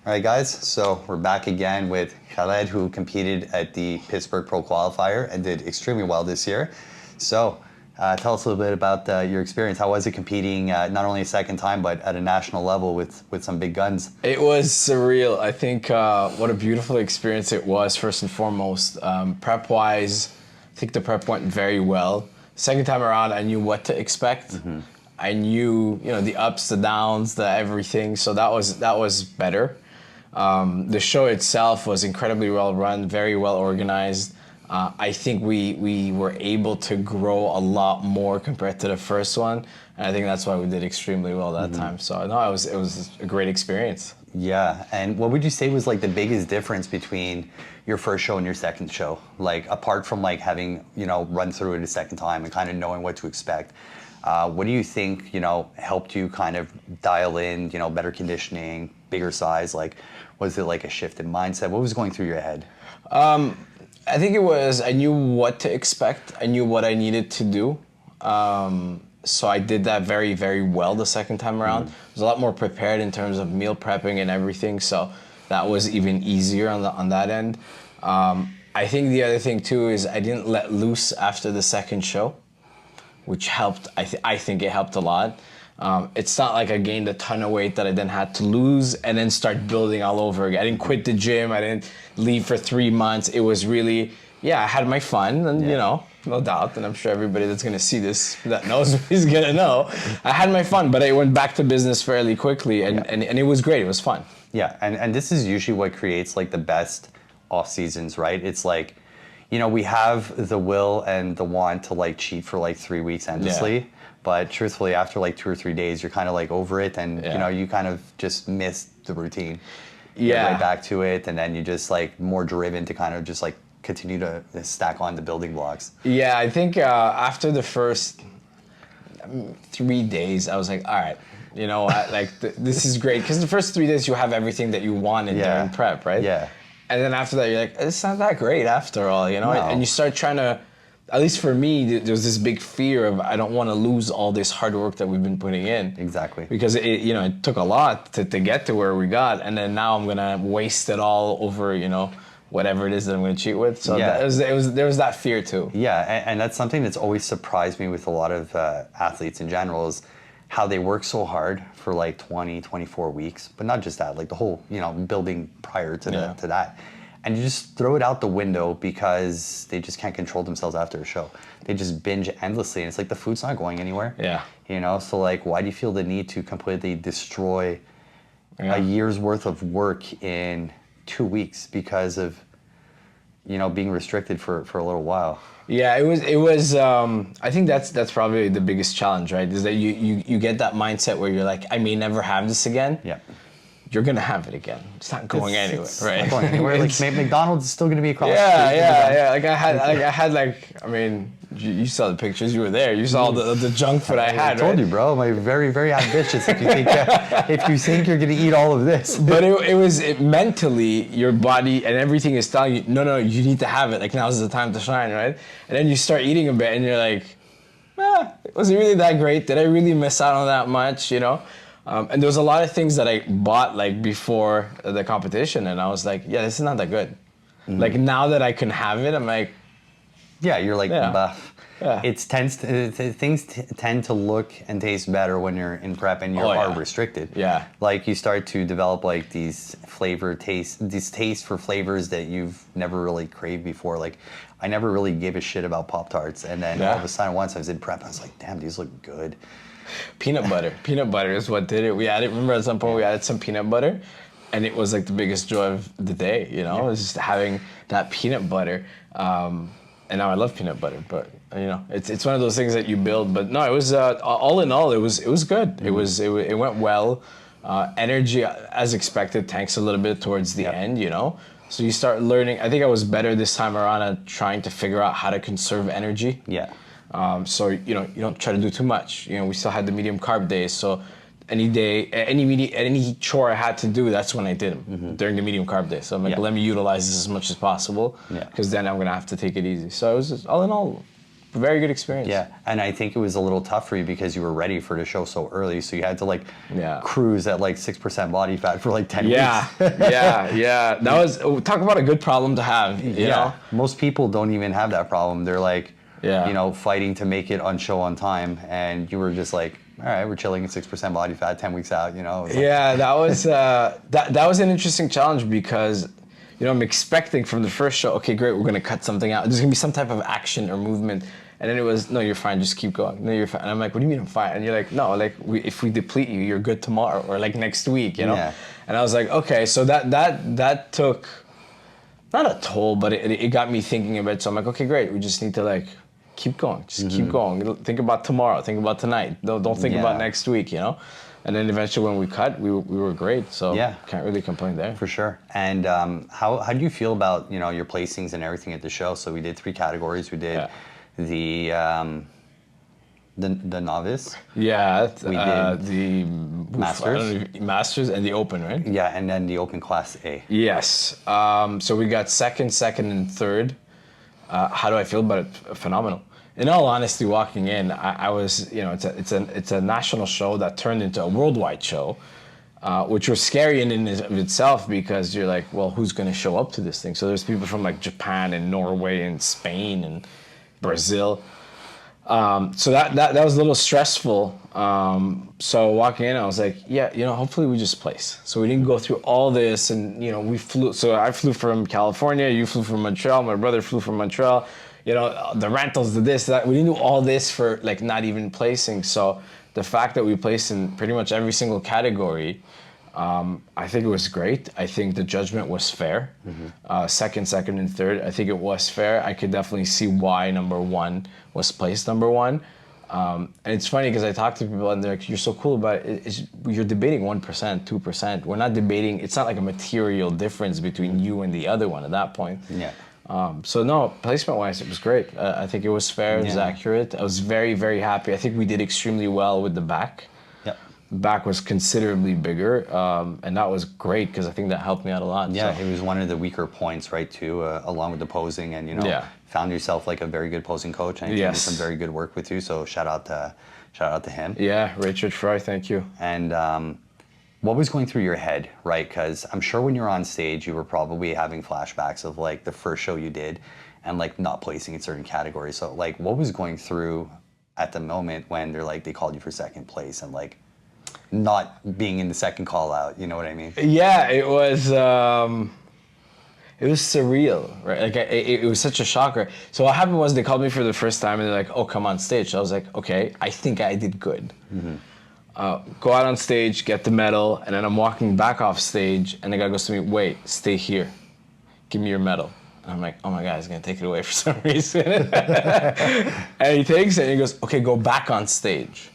All right, guys, so we're back again with Khaled, who competed at the Pittsburgh Pro Qualifier and did extremely well this year. So tell us a little bit about your experience. How was it competing not only a second time, but at a national level with some big guns? It was surreal. I think what a beautiful experience it was, first and foremost. Prep-wise, I think the prep went very well. Second time around, I knew what to expect. Mm-hmm. I knew, the ups, the downs, the everything. So that was better. The show itself was incredibly well run, very well organized. I think we were able to grow a lot more compared to the first one, and I think that's why we did extremely well that time. So no, it was a great experience. Yeah, and what would you say was like the biggest difference between your first show and your second show? Like apart from like having run through it a second time and kind of knowing what to expect. What do you think, helped you kind of dial in, better conditioning, bigger size? Like, was it like a shift in mindset? What was going through your head? I think it was, I knew what to expect. I knew what I needed to do. So I did that very, very well the second time around. I was a lot more prepared in terms of meal prepping and everything. So that was even easier on that end. I think the other thing too is I didn't let loose after the second show, which helped. I think it helped a lot. It's not like I gained a ton of weight that I then had to lose and then start building all over again. I didn't quit the gym. I didn't leave for 3 months. It was really, I had my fun and, no doubt. And I'm sure everybody that's going to see this that knows me is going to know. I had my fun, but I went back to business fairly quickly and it was great. It was fun. Yeah, and this is usually what creates like the best off seasons, right? It's like, we have the will and the want to like cheat for like 3 weeks endlessly. Yeah. But truthfully, after like 2 or 3 days, you're kind of like over it, and you kind of just miss the routine. Yeah, get right back to it, and then you just like more driven to kind of just like continue to stack on the building blocks. Yeah, I think after the first 3 days, I was like, all right, this is great, because the first 3 days you have everything that you wanted during prep, right? Yeah. And then after that, you're like, it's not that great after all, No. And you start trying to. At least for me, there was this big fear of I don't want to lose all this hard work that we've been putting in. Exactly. Because it took a lot to get to where we got, and then now I'm gonna waste it all over whatever it is that I'm gonna cheat with. So there was that fear too. Yeah, and that's something that's always surprised me with a lot of athletes in general is how they work so hard for like 20, 24 weeks, but not just that, like the whole building prior to that. And you just throw it out the window because they just can't control themselves after a show. They just binge endlessly, and it's like the food's not going anywhere. Yeah. So like, why do you feel the need to completely destroy a year's worth of work in 2 weeks because of, being restricted for a little while? Yeah, it was. I think that's probably the biggest challenge, right? Is that you get that mindset where you're like, I may never have this again. Yeah. You're gonna have it again. It's not going anywhere, right? Not going anywhere. Like McDonald's is still gonna be across the street. Yeah. Like I had. I mean, you saw the pictures. You were there. You saw the junk food I had. I told you, bro. I'm very, very ambitious. If you think you're gonna eat all of this, but it was mentally, your body and everything is telling you, no, you need to have it. Like now's the time to shine, right? And then you start eating a bit, and you're like, was it really that great? Did I really miss out on that much? And there was a lot of things that I bought like before the competition, and I was like, this is not that good. Mm-hmm. Like now that I can have it, I'm like, you're like, things tend to look and taste better when you're in prep and you're restricted. Yeah. Like you start to develop like these taste for flavors that you've never really craved before. Like I never really gave a shit about Pop-Tarts, and then all of a sudden once I was in prep, I was like, damn, these look good. Peanut butter is what did it. We added, remember at some point we added some peanut butter, and it was like the biggest joy of the day, It was just having that peanut butter. And now I love peanut butter, but it's one of those things that you build. But no, it was all in all, it was good. Mm-hmm. It went well. Energy as expected tanks a little bit towards the end, So you start learning. I think I was better this time around at trying to figure out how to conserve energy. Yeah. So you don't try to do too much. We still had the medium carb days, so any day, any chore I had to do, that's when I did them during the medium carb day. So I'm like, let me utilize this as much as possible, because then I'm gonna have to take it easy. So it was just, all in all, very good experience. Yeah, and I think it was a little tough for you because you were ready for the show so early, so you had to like cruise at like 6% body fat for like 10 weeks. Yeah. That was, talk about a good problem to have, you know? Most people don't even have that problem. They're like, you know, fighting to make it on show on time, and you were just like, all right, we're chilling at 6% body fat 10 weeks out, you know? Yeah, that was that was an interesting challenge because, you know, I'm expecting from the first show, okay, great, we're going to cut something out. There's going to be some type of action or movement. And then it was, no, you're fine, just keep going. No, you're fine. And I'm like, what do you mean I'm fine? And you're like, no, like, if we deplete you, you're good tomorrow or like next week, you know? Yeah. And I was like, okay, so that took, not a toll, but it got me thinking about it. So I'm like, okay, great, we just need to like, keep going, just keep going. Think about tomorrow, think about tonight. Don't think about next week, you know? And then eventually when we cut, we were great. So can't really complain there. For sure. And how do you feel about, you know, your placings and everything at the show? So we did 3 categories. We did the novice. Yeah. We did the masters. Masters and the open, right? Yeah, and then the open class A. Yes. So we got second, and third. How do I feel about it? Phenomenal. In all honesty, walking in, I was, you know, it's a national show that turned into a worldwide show, which was scary in and of itself because you're like, well, who's going to show up to this thing? So there's people from like Japan and Norway and Spain and Brazil. So that was a little stressful. So walking in, I was like, yeah, you know, hopefully we just place. So we didn't go through all this, and you know, we flew. So I flew from California, you flew from Montreal, my brother flew from Montreal. You know, the rentals, the this, that. We didn't do all this for like not even placing. So the fact that we placed in pretty much every single category, I think it was great. I think the judgment was fair. Second, and third, I think it was fair. I could definitely see why number 1 was placed number 1. And it's funny because I talk to people and they're like, you're so cool about it. You're debating 1%, 2%. We're not debating, it's not like a material difference between you and the other one at that point. Yeah. So no, placement-wise, it was great. I think it was fair, it was accurate. I was very, very happy. I think we did extremely well with the back. The back was considerably bigger, and that was great because I think that helped me out a lot. Yeah, it was one of the weaker points, right, too, along with the posing, and, you know, found yourself like a very good posing coach, and he did some very good work with you, so shout out to him. Yeah, Richard Fry, thank you. And what was going through your head, right? Because I'm sure when you're on stage, you were probably having flashbacks of like the first show you did and like not placing in certain categories. So like what was going through at the moment when they called you for second place and like not being in the second call out, you know what I mean? Yeah, it was surreal, right? Like it was such a shocker. So what happened was they called me for the first time and they're like, oh, come on stage. So I was like, okay, I think I did good. Go out on stage, get the medal, and then I'm walking back off stage, and the guy goes to me, wait, stay here. Give me your medal. And I'm like, oh my God, he's gonna take it away for some reason. And he takes it, and he goes, okay, go back on stage.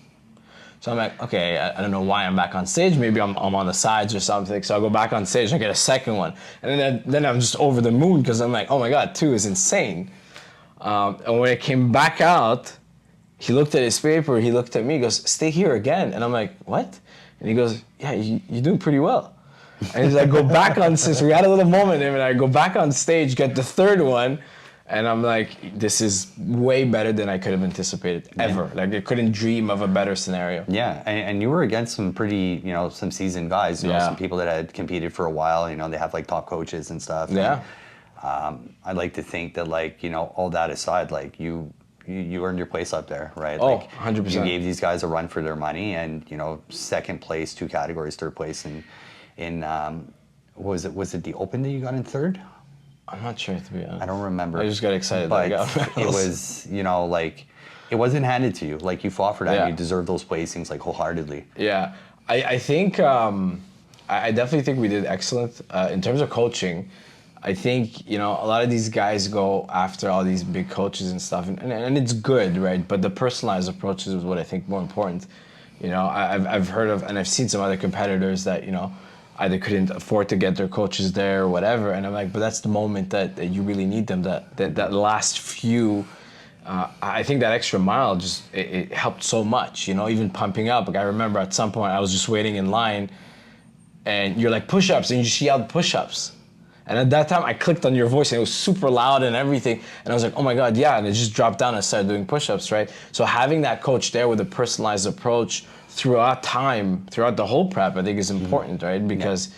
So I'm like, okay, I don't know why I'm back on stage. Maybe I'm on the sides or something. So I go back on stage, and I get a second one. And then I'm just over the moon, because I'm like, oh my God, 2 is insane. And when it came back out, he looked at his paper, he looked at me, he goes, stay here again. And I'm like, what? And he goes, yeah, you're doing pretty well. And he's like, go back on stage. So we had a little moment, and I go back on stage, get the third one, and I'm like, this is way better than I could have anticipated, ever. Like, I couldn't dream of a better scenario. Yeah, and you were against some pretty, you know, some seasoned guys, you know, some people that had competed for a while, you know, they have like top coaches and stuff. Yeah. And, I'd like to think that, like, you know, all that aside, like, you earned your place up there, right? Oh, like, 100%. You gave these guys a run for their money, and, you know, second place, 2 categories, third place in was it the Open that you got in third? I'm not sure, to be honest. I don't remember. I just got excited but that I got it was, you know, like, it wasn't handed to you. Like, you fought for that, and you deserved those placings, like, wholeheartedly. Yeah, I think, I definitely think we did excellent. In terms of coaching, I think, you know, a lot of these guys go after all these big coaches and stuff, and it's good, right? But the personalized approach is what I think more important. You know, I've heard of, and I've seen some other competitors that, you know, either couldn't afford to get their coaches there or whatever, and I'm like, but that's the moment that you really need them, that last few, I think that extra mile just, it helped so much, you know, even pumping up. Like, I remember at some point I was just waiting in line, and you're like, push-ups, and you just yelled push-ups. And at that time, I clicked on your voice and it was super loud and everything. And I was like, oh my God, yeah. And it just dropped down and started doing push-ups, right? So having that coach there with a personalized approach throughout time, throughout the whole prep, I think is important, right? Because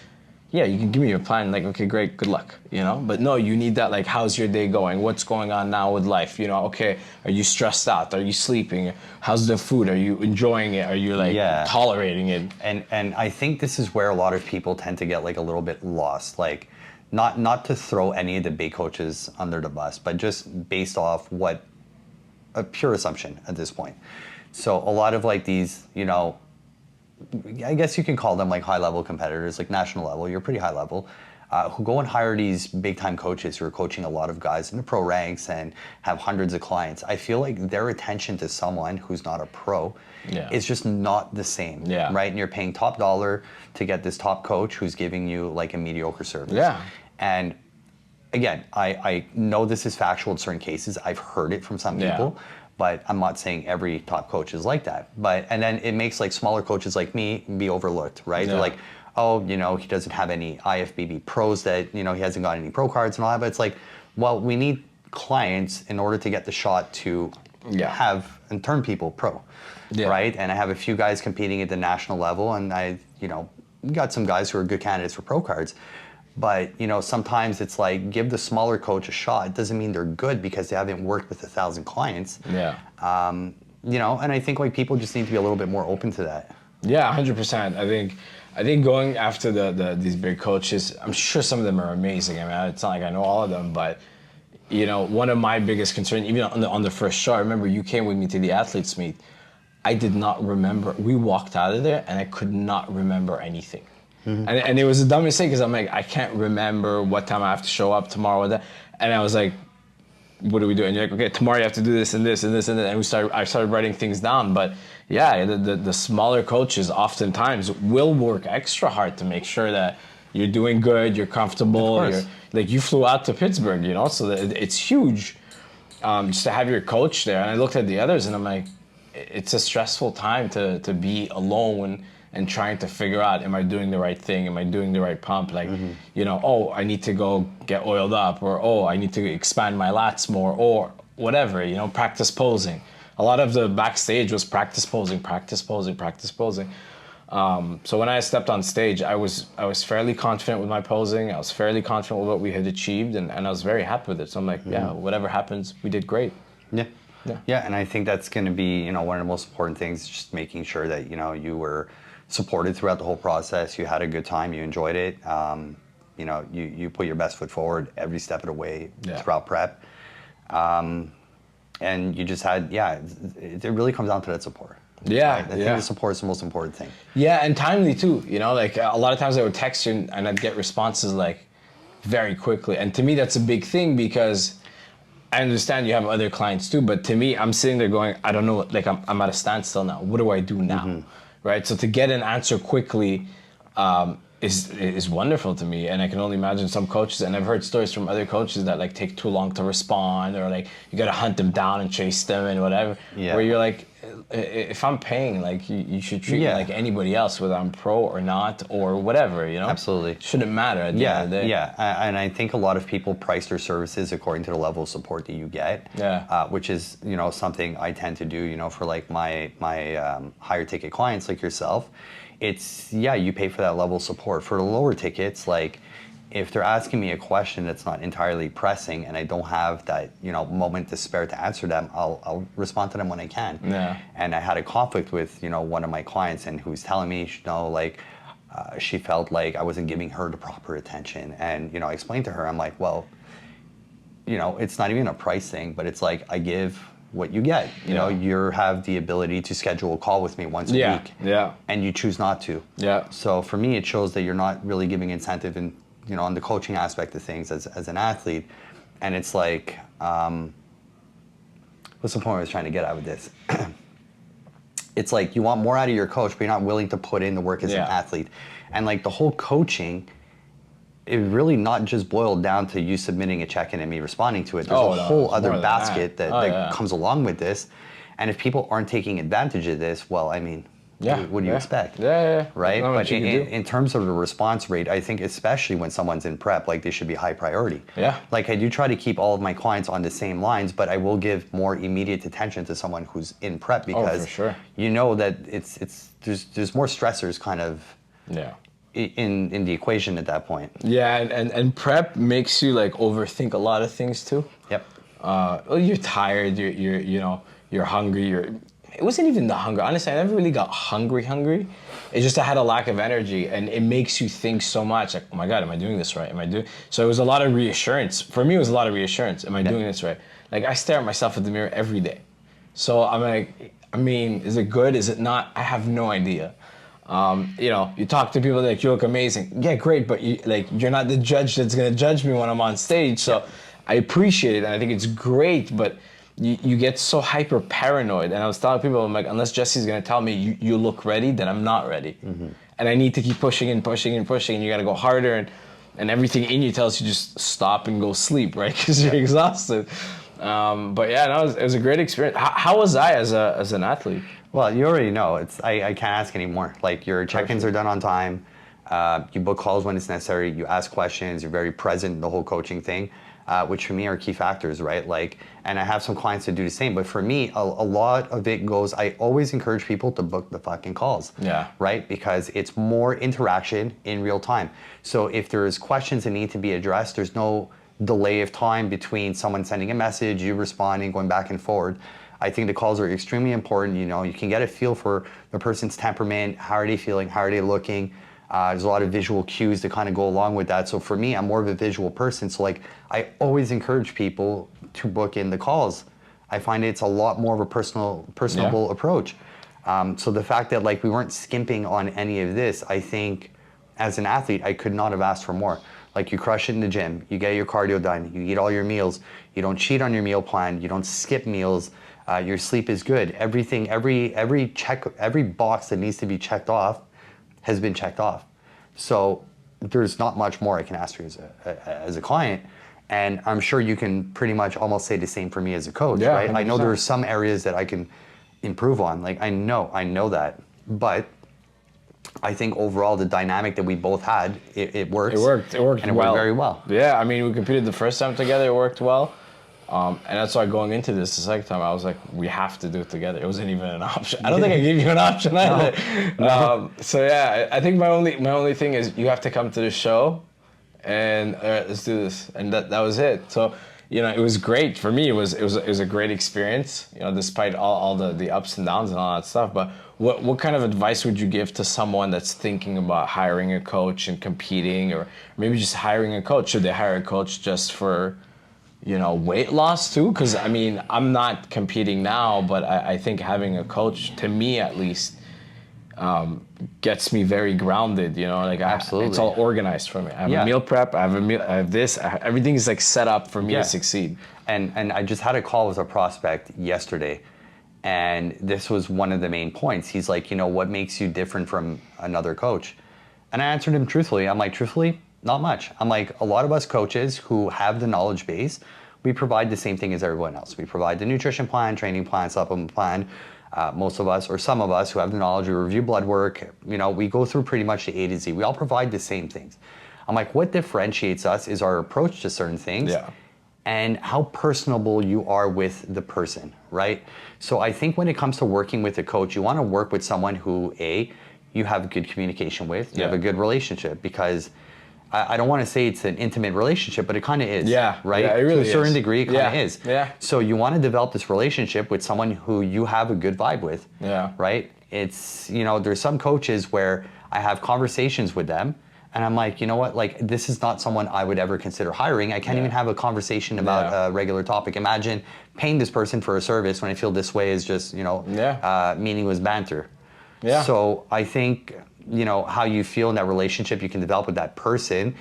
yeah, you can give me a plan, like, okay, great, good luck, you know? But no, you need that, like, how's your day going? What's going on now with life? You know, okay, are you stressed out? Are you sleeping? How's the food? Are you enjoying it? Are you, like, tolerating it? And I think this is where a lot of people tend to get, like, a little bit lost. Like, not to throw any of the big coaches under the bus, but just based off what, a pure assumption at this point. So a lot of, like, these, you know, I guess you can call them like high-level competitors, like national level, you're pretty high level, who go and hire these big-time coaches who are coaching a lot of guys in the pro ranks and have hundreds of clients. I feel like their attention to someone who's not a pro is just not the same, right? And you're paying top dollar to get this top coach who's giving you like a mediocre service. Yeah. And again, I know this is factual in certain cases. I've heard it from some people. But I'm not saying every top coach is like that. And then it makes like smaller coaches like me be overlooked, right? They're like, oh, you know, he doesn't have any IFBB pros that, you know, he hasn't got any pro cards and all that. But it's like, well, we need clients in order to get the shot to have and turn people pro, right? And I have a few guys competing at the national level, and I, you know, got some guys who are good candidates for pro cards. But, you know, sometimes it's like, give the smaller coach a shot. It doesn't mean they're good because they haven't worked with 1,000 clients. You know, and I think like people just need to be a little bit more open to that. Yeah, 100%. I think going after these big coaches, I'm sure some of them are amazing. I mean, it's not like I know all of them, but, you know, one of my biggest concerns, even on the first show, I remember you came with me to the athletes meet. I did not remember. We walked out of there and I could not remember anything. And it was a dumb mistake because I'm like, I can't remember what time I have to show up tomorrow. And I was like, what do we do? And you're like, okay, tomorrow you have to do this and this and this and that. And I started writing things down. But yeah, the smaller coaches oftentimes will work extra hard to make sure that you're doing good, you're comfortable. Like you flew out to Pittsburgh, you know, so that it's huge just to have your coach there. And I looked at the others and I'm like, it's a stressful time to be alone and trying to figure out, am I doing the right thing? Am I doing the right pump? Like, you know, oh, I need to go get oiled up, or oh, I need to expand my lats more, or whatever, you know, practice posing. A lot of the backstage was practice posing, practice posing, practice posing. So when I stepped on stage, I was fairly confident with my posing. I was fairly confident with what we had achieved, and I was very happy with it. So I'm like, yeah, whatever happens, we did great. Yeah, and I think that's going to be, you know, one of the most important things, just making sure that, you know, you were supported throughout the whole process. You had a good time. You enjoyed it. You know, you put your best foot forward every step of the way throughout prep. And you just had, it really comes down to that support. Yeah, right? I think the support is the most important thing. Yeah, and timely too. You know, like a lot of times I would text you and I'd get responses like very quickly. And to me, that's a big thing because I understand you have other clients too, but to me, I'm sitting there going, I don't know, like I'm at a standstill now. What do I do now? Right? So to get an answer quickly is wonderful to me. And I can only imagine some coaches, and I've heard stories from other coaches that like take too long to respond, or like you got to hunt them down and chase them and whatever. Where you're like, if I'm paying, like you should treat me like anybody else, whether I'm pro or not or whatever, you know? Absolutely. It shouldn't matter at the end of the day. Yeah, and I think a lot of people price their services according to the level of support that you get, which is, you know, something I tend to do, you know, for like my higher ticket clients like yourself. It's, you pay for that level of support. For the lower tickets, like, if they're asking me a question that's not entirely pressing and I don't have that, you know, moment to spare to answer them, I'll respond to them when I can. And I had a conflict with, you know, one of my clients, and who's telling me, you know, like, she felt like I wasn't giving her the proper attention. And, you know, I explained to her, I'm like, well, you know, it's not even a price thing, but it's like, I give what you get. You know, you have the ability to schedule a call with me once a week. And you choose not to. So for me, it shows that you're not really giving incentive in, you know, on the coaching aspect of things as an athlete. And it's like, what's the point I was trying to get out of this? It's like you want more out of your coach, but you're not willing to put in the work as an athlete. And like the whole coaching, it really not just boiled down to you submitting a check-in and me responding to it. There's a whole other basket that comes along with this. And if people aren't taking advantage of this, well, I mean, Yeah. What do you expect? Yeah. Right? Not But much you can do. in terms of the response rate, I think especially when someone's in prep, like they should be high priority. Yeah. Like I do try to keep all of my clients on the same lines, but I will give more immediate attention to someone who's in prep because for sure. you know that there's more stressors kind of Yeah. in the equation at that point. Yeah, and prep makes you like overthink a lot of things too. Yep. Well, you're tired. You're hungry. It wasn't even the hunger. Honestly, I never really got hungry. It's just I had a lack of energy, and it makes you think so much. Like, oh my God, am I doing this right? Am I doing? So it was a lot of reassurance. For me, it was a lot of reassurance. Am I doing this right? Like I stare at myself in the mirror every day. So I'm like, I mean, is it good? Is it not? I have no idea. You talk to people like, you look amazing. Yeah, great, but you're not the judge that's gonna judge me when I'm on stage. So I appreciate it, and I think it's great, but you get so hyper paranoid. And I was telling people, I'm like, unless Jesse's gonna tell me you look ready, then I'm not ready. Mm-hmm. And I need to keep pushing, and you gotta go harder, and everything in you tells you just stop and go sleep, right? Because you're exhausted. But yeah, no, it was a great experience. How was I as an athlete? Well, you already know. I can't ask anymore. Like your check-ins are done on time. You book calls when it's necessary. You ask questions. You're very present in the whole coaching thing, which for me are key factors, right? Like, and I have some clients that do the same. But for me, a lot of it goes. I always encourage people to book the fucking calls. Yeah. Right, because it's more interaction in real time. So if there's questions that need to be addressed, there's no delay of time between someone sending a message, you responding, going back and forward. I think the calls are extremely important. You can get a feel for the person's temperament. How are they feeling? How are they looking? There's a lot of visual cues that kind of go along with that. So for me, I'm more of a visual person. So like, I always encourage people to book in the calls. I find it's a lot more of a personable approach. So the fact that like we weren't skimping on any of this, I think as an athlete, I could not have asked for more. Like you crush it in the gym, you get your cardio done, you eat all your meals, you don't cheat on your meal plan, you don't skip meals, your sleep is good. Everything, every box that needs to be checked off has been checked off. So there's not much more I can ask you as a client. And I'm sure you can pretty much almost say the same for me as a coach, right? 100%. I know there are some areas that I can improve on. Like I know that, but I think overall the dynamic that we both had, it works. It worked and it worked very well. Yeah, I mean, we competed the first time together, it worked well. And that's why going into this the second time, I was like, we have to do it together. It wasn't even an option. I don't think I gave you an option either. No. So yeah, I think my only thing is you have to come to the show and all right, let's do this. And that was it. So, it was great for me. It was a great experience, despite all the ups and downs and all that stuff. But what kind of advice would you give to someone that's thinking about hiring a coach and competing, or maybe just hiring a coach? Should they hire a coach just for, weight loss too? Because I mean, I'm not competing now, but I think having a coach, to me at least, gets me very grounded. Absolutely. It's all organized for me. I have a meal prep. I have this. Everything is like set up for me to succeed. And I just had a call with a prospect yesterday, and this was one of the main points. He's like, what makes you different from another coach? And I answered him truthfully. I'm like, truthfully, not much. I'm like, a lot of us coaches who have the knowledge base, we provide the same thing as everyone else. We provide the nutrition plan, training plan, supplement plan. Most of us, or some of us who have the knowledge, we review blood work, we go through pretty much the A to Z. We all provide the same things. I'm like, what differentiates us is our approach to certain things and how personable you are with the person, right? So I think when it comes to working with a coach, you want to work with someone who, you have good communication with, you have a good relationship, because I don't want to say it's an intimate relationship, but it kind of is, right? Yeah, it really to a certain degree, it kind of is. Yeah. So you want to develop this relationship with someone who you have a good vibe with, right? It's, there's some coaches where I have conversations with them, and I'm like, like this is not someone I would ever consider hiring. I can't even have a conversation about a regular topic. Imagine paying this person for a service when I feel this way is just, meaningless banter. Yeah. So I think, how you feel in that relationship you can develop with that person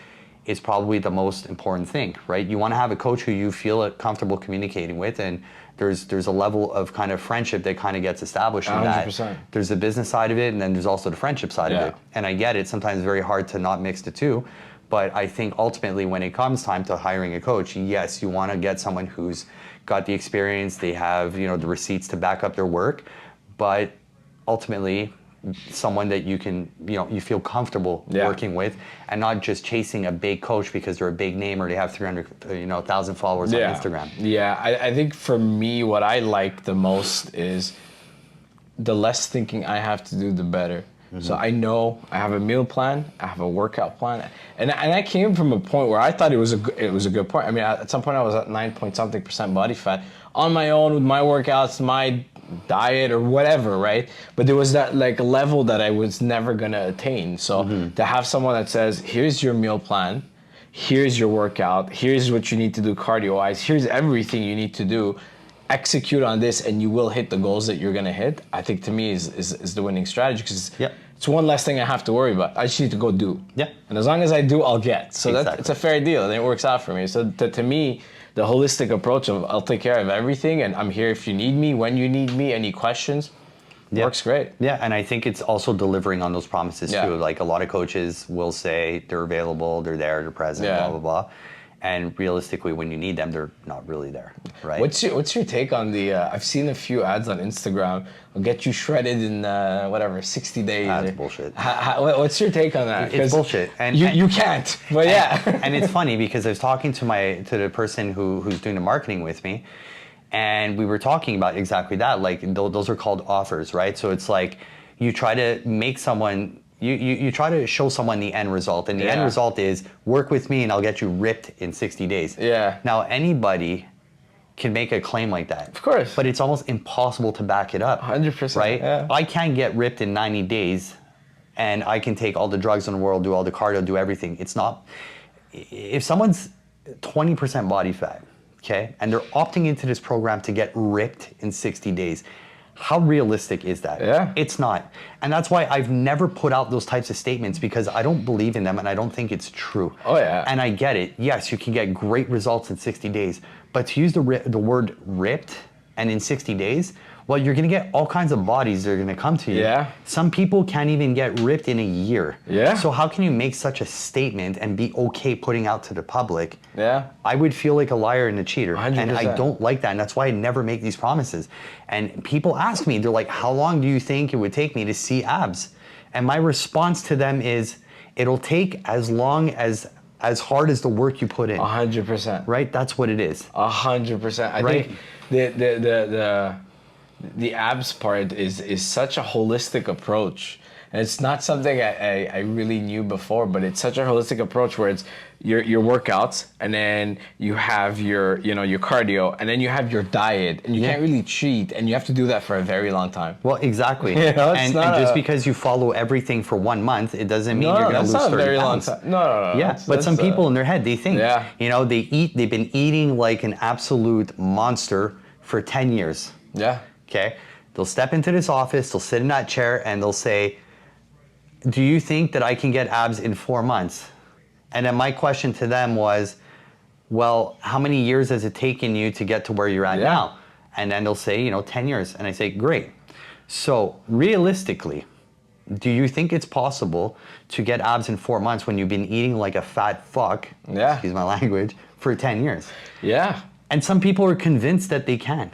is probably the most important thing, right? You want to have a coach who you feel comfortable communicating with, and there's a level of kind of friendship that kind of gets established in 100%. that. There's the business side of it, and then there's also the friendship side of it. And I get it, sometimes it's very hard to not mix the two, but I think ultimately when it comes time to hiring a coach, yes, you want to get someone who's got the experience, they have, the receipts to back up their work, but ultimately, someone that you can, you feel comfortable working with, and not just chasing a big coach because they're a big name or they have 1,000 followers on Instagram. Yeah, I think for me, what I like the most is the less thinking I have to do, the better. So I know I have a meal plan, I have a workout plan, and I came from a point where I thought it was a good point. I mean, at some point I was at 9-point-something% body fat on my own with my workouts, my diet or whatever, right? But there was that like level that I was never gonna attain. So to have someone that says, here's your meal plan, here's your workout, here's what you need to do cardio-wise, here's everything you need to do, execute on this and you will hit the goals that you're gonna hit, I think to me is the winning strategy, because it's one less thing I have to worry about. I just need to go do. And as long as I do, I'll get. So it's a fair deal and it works out for me. So to me, the holistic approach of I'll take care of everything and I'm here if you need me, when you need me, any questions, works great. Yeah, and I think it's also delivering on those promises too. Like a lot of coaches will say they're available, they're there, they're present, blah, blah, blah. And realistically, when you need them, they're not really there, right? What's your take on the, I've seen a few ads on Instagram, will get you shredded in 60 days. That's bullshit. What's your take on that? It's bullshit. And you can't, but And it's funny because I was talking to the person who's doing the marketing with me, and we were talking about exactly that. Like those are called offers, right? So it's like you try to make someone, you try to show someone the end result, and the end result is work with me and I'll get you ripped in 60 days. Now anybody can make a claim like that. Of course. But it's almost impossible to back it up. 100%. Right? Yeah. I can't get ripped in 90 days and I can take all the drugs in the world, do all the cardio, do everything. It's not, if someone's 20% body fat, okay, and they're opting into this program to get ripped in 60 days, how realistic is that? It's not. And that's why I've never put out those types of statements, because I don't believe in them and I don't think it's true. And I get it. Yes, you can get great results in 60 days, but to use the word ripped and in 60 days, well, you're gonna get all kinds of bodies that are gonna come to you. Some people can't even get ripped in a year. So how can you make such a statement and be okay putting out to the public? I would feel like a liar and a cheater. 100%. And I don't like that. And that's why I never make these promises. And people ask me, they're like, how long do you think it would take me to see abs? And my response to them is, it'll take as long as hard as the work you put in. 100%. Right? That's what it is. 100%. I think the abs part is such a holistic approach. And it's not something I really knew before, but it's such a holistic approach where it's your workouts, and then you have your cardio, and then you have your diet, and you can't really cheat, and you have to do that for a very long time. Well, exactly. And just because you follow everything for 1 month, it doesn't mean you're going to lose 30 pounds. Very long time. No. Yeah, but some people in their head, they think, they've been eating like an absolute monster for 10 years. Okay? They'll step into this office, they'll sit in that chair, and they'll say, do you think that I can get abs in 4 months? And then my question to them was, well, how many years has it taken you to get to where you're at now? And then they'll say, 10 years. And I say, great. So realistically, do you think it's possible to get abs in 4 months when you've been eating like a fat fuck, excuse my language, for 10 years? And some people are convinced that they can.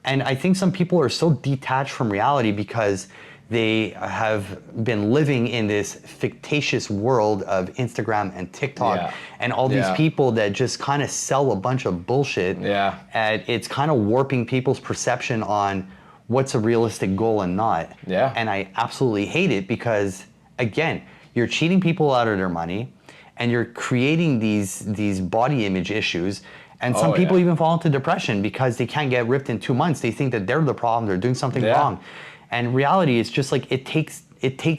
And I think some people are so detached from reality because they have been living in this fictitious world of Instagram and TikTok and all these people that just kind of sell a bunch of bullshit. And it's kind of warping people's perception on what's a realistic goal and not. And I absolutely hate it because, again, you're cheating people out of their money and you're creating these body image issues. And some people even fall into depression because they can't get ripped in 2 months. They think that they're the problem, they're doing something wrong. And reality is just like, it takes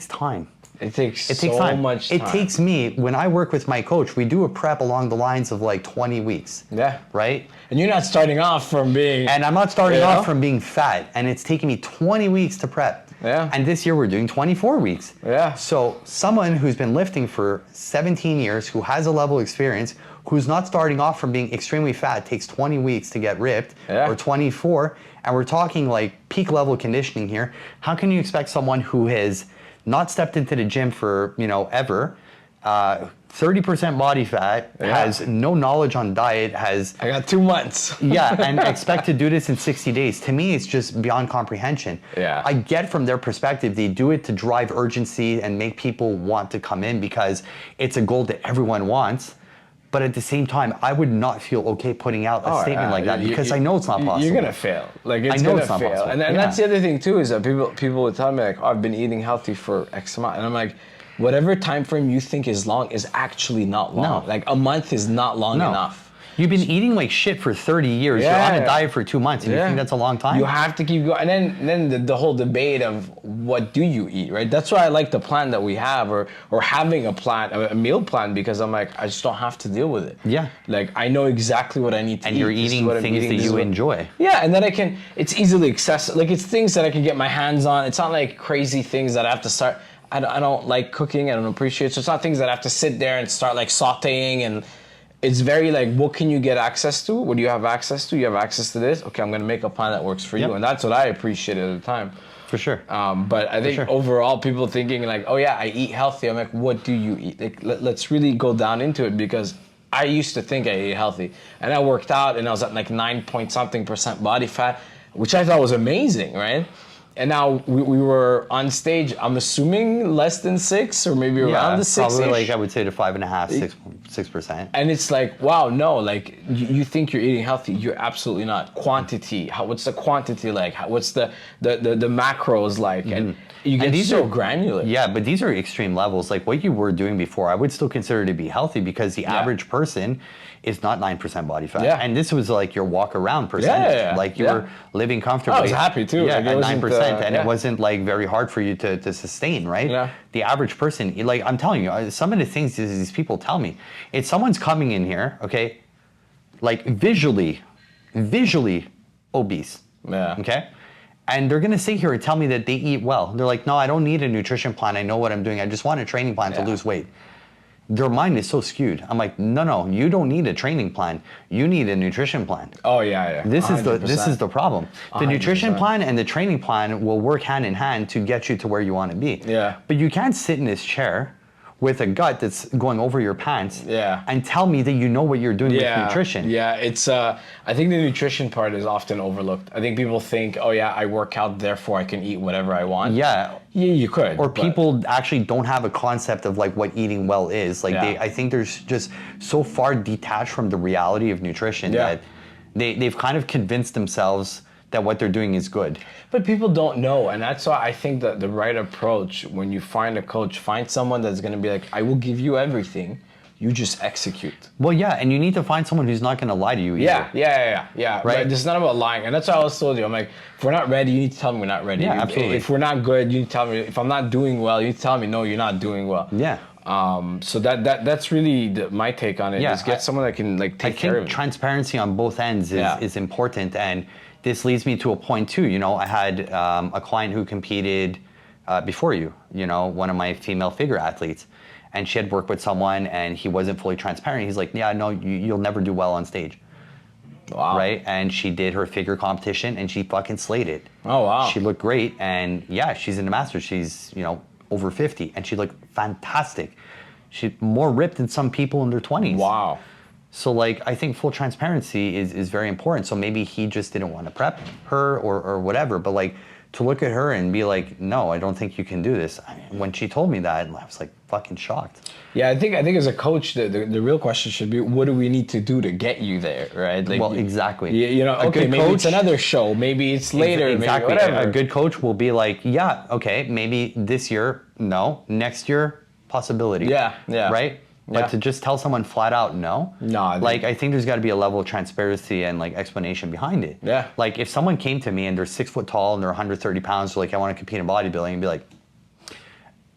time. It takes so much time. It takes me, when I work with my coach, we do a prep along the lines of like 20 weeks. Right? And you're not starting off from being... And I'm not starting off from being fat. And it's taking me 20 weeks to prep. And this year we're doing 24 weeks. So someone who's been lifting for 17 years, who has a level of experience, who's not starting off from being extremely fat, takes 20 weeks to get ripped, or 24, and we're talking like peak level conditioning here. How can you expect someone who has not stepped into the gym for, ever, 30% body fat, has no knowledge on diet, I got 2 months. and expect to do this in 60 days. To me, it's just beyond comprehension. Yeah. I get from their perspective, they do it to drive urgency and make people want to come in because it's a goal that everyone wants. But at the same time, I would not feel okay putting out a statement like that because I know it's not possible. You're gonna fail. Like it's I know gonna it's not fail. possible. And that's the other thing too, is that people would tell me like, oh, I've been eating healthy for X amount. And I'm like, whatever time frame you think is long is actually not long. No. Like a month is not long enough. You've been eating like shit for 30 years. You're on a diet for 2 months and you think that's a long time? You have to keep going. And then the whole debate of what do you eat, right? That's why I like the plan that we have or having a plan, a meal plan, because I'm like, I just don't have to deal with it. Yeah. Like I know exactly what I need to eat. And you're eating things that you enjoy. Yeah, and then it's easily accessible. Like it's things that I can get my hands on. It's not like crazy things that I have to start. I don't like cooking. I don't appreciate it. So it's not things that I have to sit there and start like sauteing and it's very like, what can you get access to? What do you have access to? You have access to this? Okay, I'm going to make a plan that works for you. And that's what I appreciated at the time. For sure. But I think overall, people thinking like, oh yeah, I eat healthy. I'm like, what do you eat? Like, let's really go down into it because I used to think I ate healthy. And I worked out and I was at like 9-point-something% body fat, which I thought was amazing, right? And now we were on stage, I'm assuming less than 6 or maybe around the 6. Probably like I would say to 5.5, 6%. And it's like, wow, no, like you think you're eating healthy, you're absolutely not. Quantity, what's the quantity like? What's the macros like? And you get so granular. Yeah, but these are extreme levels. Like what you were doing before, I would still consider to be healthy because the average person is not 9% body fat. Yeah. And this was like your walk around percentage. Like you were living comfortably. I was happy too. Yeah, like at 9%. And it wasn't like very hard for you to sustain, right? Yeah. The average person, like I'm telling you, some of the things these people tell me, if someone's coming in here, okay, like visually obese. Yeah. Okay? And they're gonna sit here and tell me that they eat well. They're like, no, I don't need a nutrition plan. I know what I'm doing. I just want a training plan to lose weight. Their mind is so skewed. I'm like, no, you don't need a training plan. You need a nutrition plan. Oh yeah. This is the problem. The 100%. nutrition plan and the training plan will work hand in hand to get you to where you want to be. Yeah. But you can't sit in this chair with a gut that's going over your pants and tell me that you know what you're doing with nutrition. Yeah, it's I think the nutrition part is often overlooked. I think people think, oh yeah, I work out, therefore I can eat whatever I want. Yeah, you could. Or people actually don't have a concept of like what eating well is. Like I think they're just so far detached from the reality of nutrition that they've kind of convinced themselves that what they're doing is good. But people don't know, and that's why I think that the right approach, when you find a coach, find someone that's gonna be like, I will give you everything, you just execute. Well, yeah, and you need to find someone who's not gonna lie to you either. Yeah. Right? This is not about lying, and that's what I always told you. I'm like, if we're not ready, you need to tell me we're not ready. Yeah, absolutely. If we're not good, you need to tell me. If I'm not doing well, you need to tell me, no, you're not doing well. Yeah. So that's really my take on it. Is get someone that can like take care of it. I think transparency on both ends is important, and this leads me to a point too. You know, I had a client who competed before you. You know, one of my female figure athletes, and she had worked with someone, and he wasn't fully transparent. He's like, "Yeah, no, you'll never do well on stage." Wow. Right? And she did her figure competition, and she fucking slayed it. Oh wow. She looked great, and yeah, she's in the Masters. She's over 50, and she looked fantastic. She's more ripped than some people in their 20s. Wow. So like, I think full transparency is very important. So maybe he just didn't want to prep her or whatever, but like to look at her and be like, no, I don't think you can do this. When she told me that, I was like fucking shocked. Yeah, I think as a coach, the real question should be, what do we need to do to get you there, right? Like, well, exactly. You know, okay, maybe it's another show, maybe it's later, exactly. Maybe whatever. A good coach will be like, yeah, okay, maybe this year, no, next year, possibility. Yeah. Right? But to just tell someone flat out no, I think there's got to be a level of transparency and like explanation behind it. Yeah. Like if someone came to me and they're 6 foot tall and they're 130 pounds, they're like, I want to compete in bodybuilding, and be like,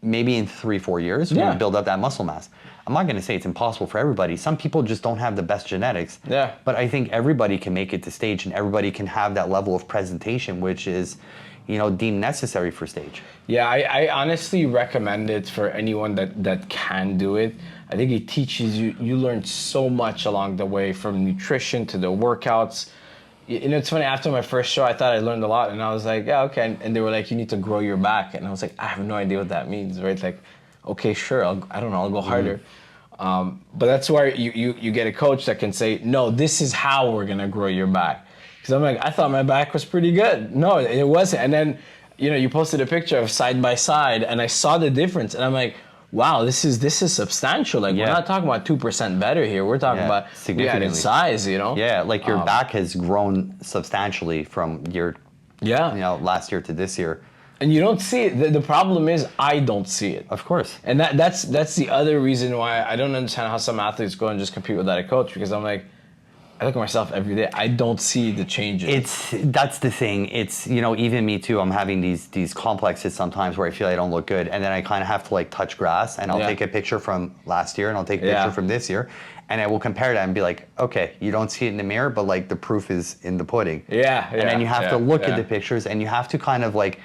maybe in 3-4 years, we're gonna build up that muscle mass. I'm not gonna say it's impossible for everybody. Some people just don't have the best genetics. Yeah. But I think everybody can make it to stage, and everybody can have that level of presentation, which is, deemed necessary for stage. Yeah, I honestly recommend it for anyone that can do it. I think it teaches you learn so much along the way, from nutrition to the workouts. It's funny, after my first show, I thought I learned a lot, and I was like, yeah, okay. And they were like, you need to grow your back. And I was like, I have no idea what that means, right? Like, okay, sure, I don't know, I'll go harder. But that's where you get a coach that can say, no, this is how we're gonna grow your back. Because I'm like, I thought my back was pretty good. No, it wasn't. And then, you posted a picture of side by side, and I saw the difference, and I'm like, wow, this is substantial. Like, we're not talking about 2% better here. We're talking about we added size, Yeah, like your back has grown substantially from last year to this year. And you don't see it. The problem is I don't see it. Of course. And that's the other reason why I don't understand how some athletes go and just compete without a coach, because I'm like, I look at myself every day. I don't see the changes. That's the thing. It's, even me too. I'm having these complexes sometimes where I feel I don't look good, and then I kind of have to like touch grass, and I'll take a picture from last year, and I'll take a picture from this year, and I will compare that and be like, okay, you don't see it in the mirror, but like the proof is in the pudding. And then you have to look at the pictures, and you have to kind of like,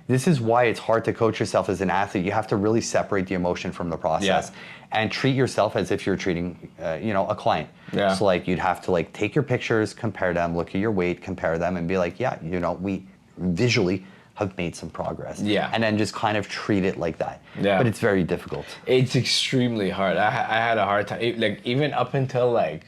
this is why it's hard to coach yourself as an athlete. You have to really separate the emotion from the process and treat yourself as if you're treating, a client. So like you'd have to like take your pictures, compare them, look at your weight, compare them, and be like, we visually have made some progress. And then just kind of treat it like that. But it's very difficult. It's extremely hard. I had a hard time. Like even up until like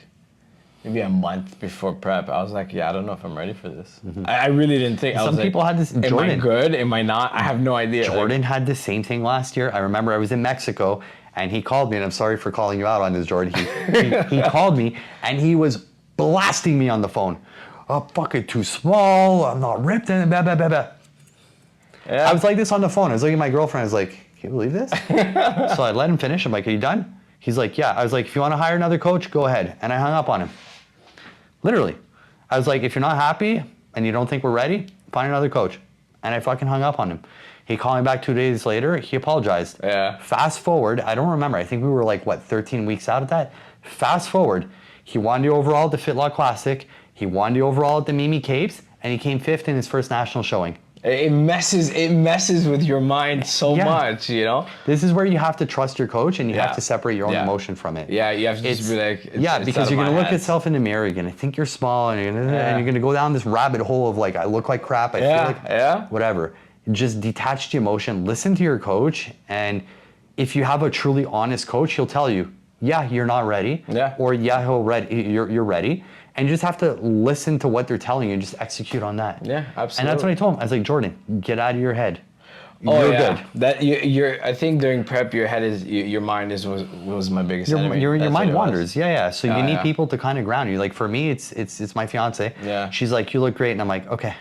maybe a month before prep, I was like, I don't know if I'm ready for this. I really didn't think. Some people had this. Jordan, am I good? Am I not? I have no idea. Jordan had the same thing last year. I remember I was in Mexico, and he called me, and I'm sorry for calling you out on this, Jordan. He called me, and he was blasting me on the phone. Oh, fucking too small. I'm not ripped, and blah, blah, blah, blah. I was like this on the phone. I was looking at my girlfriend. I was like, can you believe this? So I let him finish. I'm like, are you done? He's like, yeah. I was like, if you want to hire another coach, go ahead. And I hung up on him. Literally. I was like, if you're not happy and you don't think we're ready, find another coach. And I fucking hung up on him. He called me back 2 days later. He apologized. Fast forward, I don't remember. I think we were like, 13 weeks out of that? Fast forward, he won the overall at the Fitlock Classic. He won the overall at the Mimi Capes. And he came 5th in his first national showing. It messes with your mind so much, This is where you have to trust your coach, and you have to separate your own emotion from it. You have to just be like, because you're gonna look at yourself in the mirror, you're gonna think you're small, and you're gonna go down this rabbit hole of like, I look like crap, I feel like whatever. Just detach the emotion, listen to your coach, and if you have a truly honest coach, he'll tell you, you're not ready, or you're ready. And you just have to listen to what they're telling you and just execute on that. Yeah, absolutely. And that's what I told him. I was like, Jordan, get out of your head. You're good. I think during prep, your head your mind was my biggest enemy. Your mind wanders. So you need people to kind of ground you. Like for me, it's my fiance. She's like, you look great, and I'm like, okay.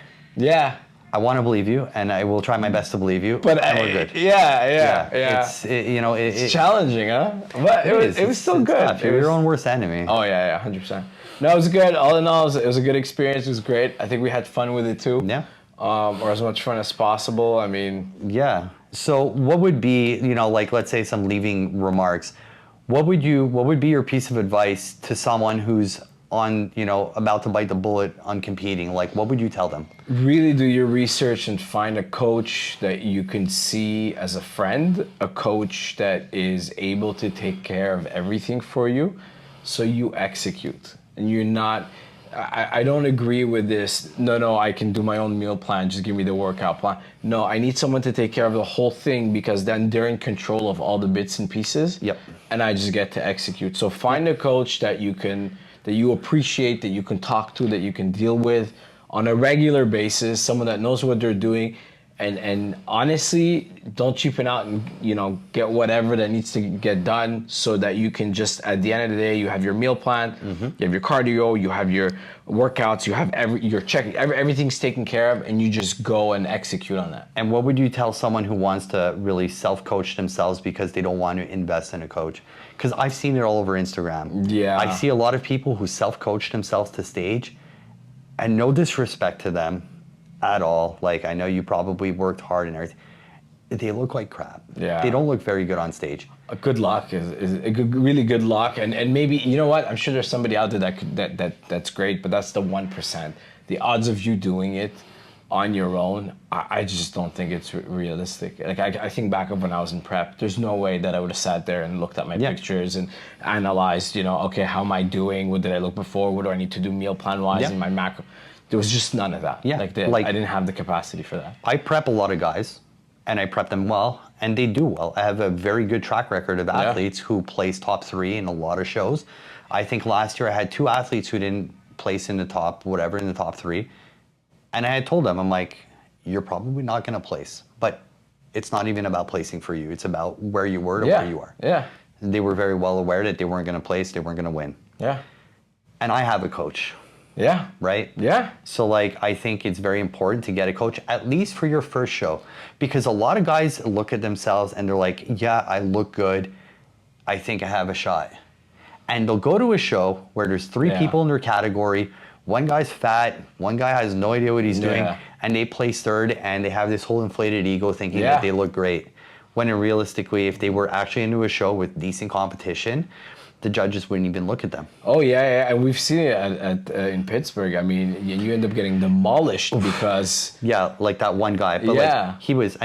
I want to believe you, and I will try my best to believe you. But we're good. It's challenging, huh? But it was still good. Tough. You're your own worst enemy. Oh yeah, 100%. No, it was good. All in all, it was a good experience. It was great. I think we had fun with it too. Or as much fun as possible. I mean. So what would be, like let's say some leaving remarks. What would be your piece of advice to someone who's on, about to bite the bullet on competing? Like, what would you tell them? Really do your research and find a coach that you can see as a friend, a coach that is able to take care of everything for you, so you execute. And you're not, I don't agree with this, no, I can do my own meal plan, just give me the workout plan. No, I need someone to take care of the whole thing, because then they're in control of all the bits and pieces. And I just get to execute. So find a coach that you appreciate, that you can talk to, that you can deal with on a regular basis, someone that knows what they're doing. And honestly, don't cheapen out and get whatever that needs to get done, so that you can just, at the end of the day, you have your meal plan, you have your cardio, you have your workouts, you have everything's taken care of, and you just go and execute on that. And what would you tell someone who wants to really self-coach themselves because they don't want to invest in a coach? Because I've seen it all over Instagram. I see a lot of people who self-coach themselves to stage, and no disrespect to them at all. Like, I know you probably worked hard and everything. They look like crap. They don't look very good on stage. A good luck is a really good luck, and maybe, you know what? I'm sure there's somebody out there that's great, but that's the 1%. The odds of you doing it on your own, I just don't think it's realistic. Like I think back of when I was in prep, there's no way that I would have sat there and looked at my pictures and analyzed, okay, how am I doing? What did I look before? What do I need to do meal plan wise in my macro? There was just none of that. I didn't have the capacity for that. I prep a lot of guys, and I prep them well, and they do well. I have a very good track record of athletes who place top 3 in a lot of shows. I think last year I had 2 athletes who didn't place in the top, whatever, in the top 3. And I had told them, I'm like, you're probably not going to place, but it's not even about placing for you. It's about where you were to where you are. Yeah. They were very well aware that they weren't going to place, they weren't going to win. Yeah. And I have a coach. Yeah. Right? Yeah. So like, I think it's very important to get a coach, at least for your first show. Because a lot of guys look at themselves and they're like, yeah, I look good. I think I have a shot. And they'll go to a show where there's 3 people in their category. One guy's fat, one guy has no idea what he's doing, and they place 3rd, and they have this whole inflated ego thinking that they look great. When realistically, if they were actually into a show with decent competition, the judges wouldn't even look at them. Oh yeah, and we've seen it in Pittsburgh. I mean, you end up getting demolished because like that one guy. But like, he was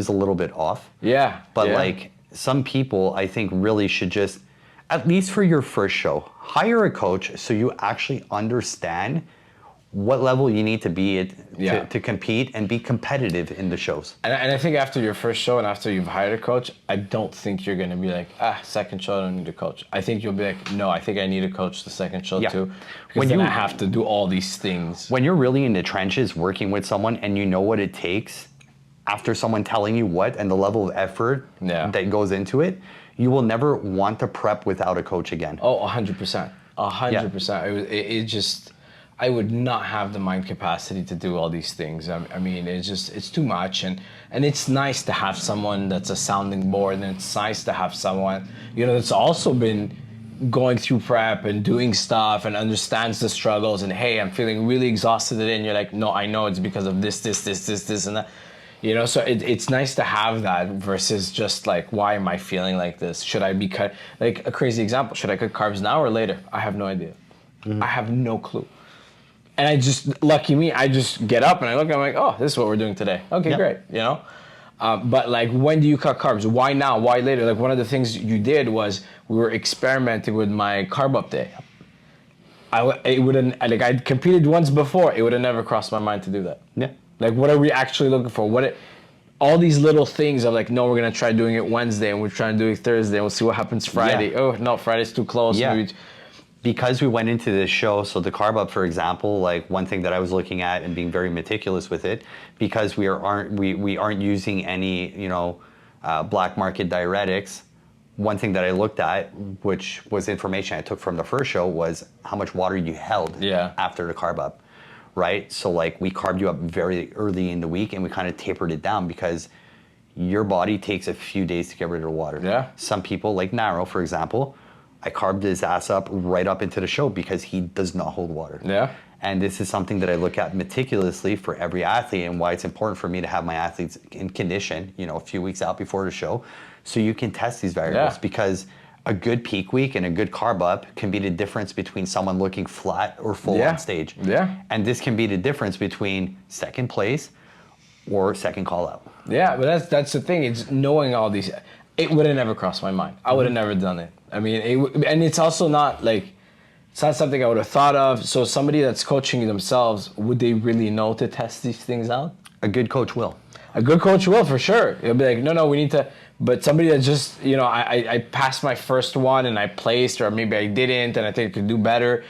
a little bit off. Yeah. But like, some people, I think, really should just, at least for your first show, hire a coach so you actually understand what level you need to be at to compete and be competitive in the shows. And I think after your first show and after you've hired a coach, I don't think you're going to be like, second show, I don't need a coach. I think you'll be like, no, I think I need a coach the second show too. Because then I have to do all these things. When you're really in the trenches working with someone and you know what it takes, after someone telling you what and the level of effort that goes into it, you will never want to prep without a coach again. Oh, 100%. 100%. It just, I would not have the mind capacity to do all these things. I mean, it's too much. And it's nice to have someone that's a sounding board, and it's nice to have someone, that's also been going through prep and doing stuff and understands the struggles, and hey, I'm feeling really exhausted today, and you're like, no, I know it's because of this, and that. So it's nice to have that versus just like, why am I feeling like this? Should I be cut? Like a crazy example, should I cut carbs now or later? I have no idea. I have no clue. And lucky me, I just get up and I look and I'm like, oh, this is what we're doing today. Okay, great, But like, when do you cut carbs? Why now? Why later? Like, one of the things you did was we were experimenting with my carb up day. I'd competed once before. It would have never crossed my mind to do that. Yeah. Like, what are we actually looking for? All these little things of like, no, we're going to try doing it Wednesday and we're trying to do it Thursday and we'll see what happens Friday. Oh, no, Friday's too close. Yeah. Maybe. Because we went into this show, so the carb up, for example, like one thing that I was looking at and being very meticulous with it, because we aren't using any, black market diuretics. One thing that I looked at, which was information I took from the first show, was how much water you held after the carb up. Right? So like, we carbed you up very early in the week and we kind of tapered it down because your body takes a few days to get rid of the water. Yeah. Some people, like Naro, for example, I carbed his ass up right up into the show because he does not hold water. Yeah. And this is something that I look at meticulously for every athlete, and why it's important for me to have my athletes in condition, a few weeks out before the show, so you can test these variables, because a good peak week and a good carb up can be the difference between someone looking flat or full on stage. Yeah. And this can be the difference between second place or second call out. Yeah, but that's the thing. It's knowing all these. It would have never crossed my mind. I would have never done it. I mean, and it's also not like, it's not something I would have thought of. So somebody that's coaching themselves, would they really know to test these things out? A good coach will. A good coach will, for sure. He'll be like, no, we need to. But somebody that just, I passed my first one and I placed, or maybe I didn't and I think I could do better.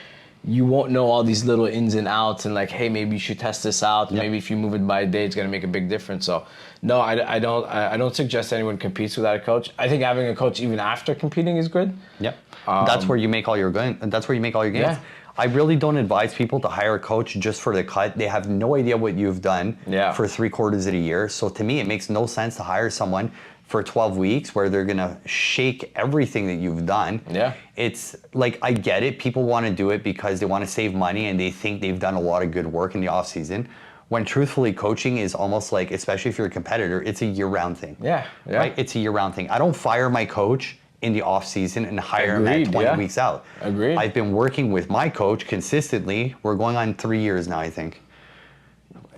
You won't know all these little ins and outs and like, hey, maybe you should test this out. Yep. Maybe if you move it by a day, it's going to make a big difference. So no, I don't suggest anyone competes without a coach. I think having a coach even after competing is good. Yep. That's where you make all your gains. That's where you make all your gains. Yeah. I really don't advise people to hire a coach just for the cut. They have no idea what you've done for 3/4 of the year. So to me, it makes no sense to hire someone for 12 weeks where they're gonna shake everything that you've done. Yeah. It's like, I get it. People want to do it because they want to save money and they think they've done a lot of good work in the off season. When truthfully, coaching is almost like, especially if you're a competitor, it's a year-round thing. Yeah. Right? It's a year-round thing. I don't fire my coach in the off season and hire him at 20 weeks out. Agreed. I've been working with my coach consistently. We're going on 3 years now, I think.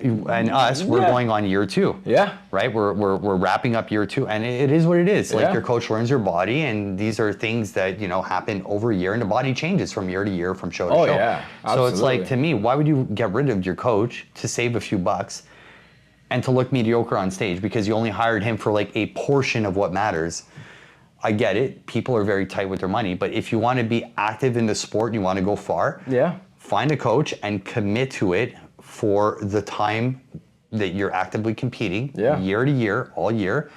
And we're going on year 2. Yeah. Right? We're wrapping up year 2, and it is what it is. Like, your coach learns your body, and these are things that, happen over a year, and the body changes from year to year, from show to show. Oh yeah. Absolutely. So it's like, to me, why would you get rid of your coach to save a few bucks and to look mediocre on stage because you only hired him for like a portion of what matters. I get it. People are very tight with their money, but if you want to be active in the sport and you want to go far, find a coach and commit to it for the time that you're actively competing, year to year, all year,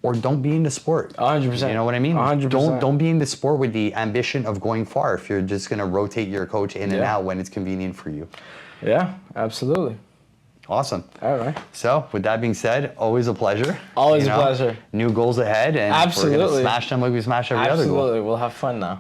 or don't be in the sport. 100%. You know what I mean? 100%. Don't be in the sport with the ambition of going far if you're just going to rotate your coach in and out when it's convenient for you. Yeah, absolutely. Awesome. All right. So, with that being said, always a pleasure. Always a pleasure. New goals ahead, and we're going to smash them like we smash every other goal. Absolutely. We'll have fun now.